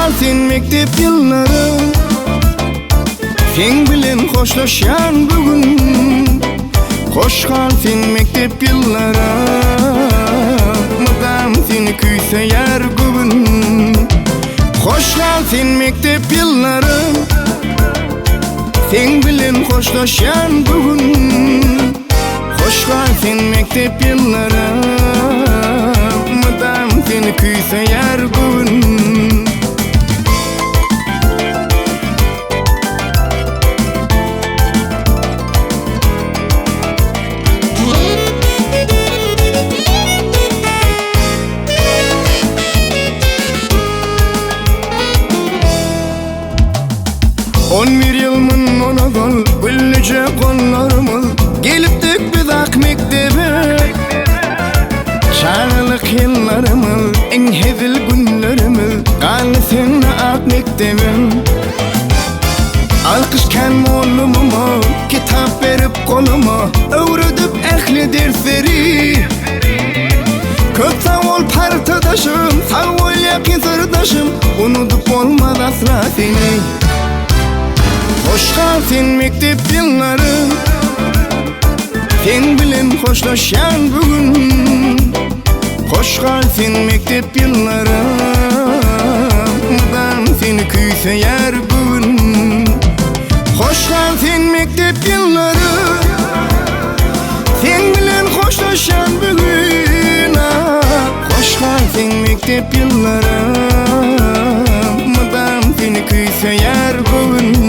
kalsın mektep yılları, sen bilen hoşlaşan bugün. Hoş kalsın mektep yılları, mıdam seni küyse yer bugün. Hoş kalsın mektep yılları, sen bilen hoşlaşan bugün. Hoş kalsın mektep yılları, mıdam seni küyse yer bugün. On bir yılmın ona kal, güllüce kollarımız geliptik biz ak mektebe. Çağrılık yıllarımız, en hezil günlerimiz kaldı seninle ak mektebe. Alkışken oğlumuma, kitap verip koluma öğretip ehli dersleri. Köp sağ ol partadaşım, sağ ol yakın sırdaşım, unutup olmaz asla seni. Hoş kalsın mektep yılları, sen bilen hoşlaşan bugün. Hoş kalsın mektep yılları, mıdam seni küyse yer bugün. Hoş kalsın mektep yılları, sen bilen hoşlaşan bugün. Hoş kalsın mektep yılları, mıdam seni küyse yer bugün.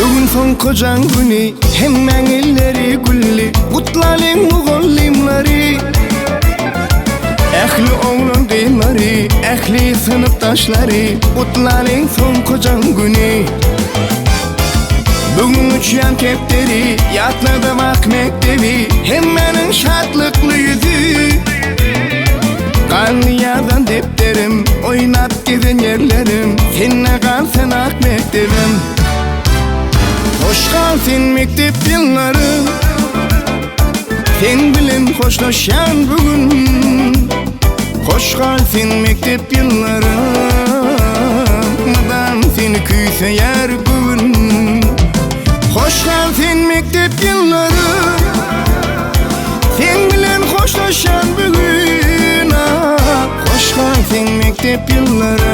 Bugün son kocan günü, hemen elleri gülli, kutlayın muğallimleri. Ehli oğlan kıyımları, ehli sınıftaşları, kutlayın son kocan günü. Bugün uçyan kepteri, yatladı bak mektebi, hemenin şartlıklı yüzü. Kanlı yazan defterim, oynat gezen yerlerim, seninle kalsın ak mektebim. Hoş kalsın mektep yılları, sen bilen hoşlaşan bugün. Hoş kalsın mektep yılları, mıdam seni küyse yer bugün. Hoş kalsın mektep yılları, sen bilen hoşlaşan bugün. Hoş kalsın mektep yılları,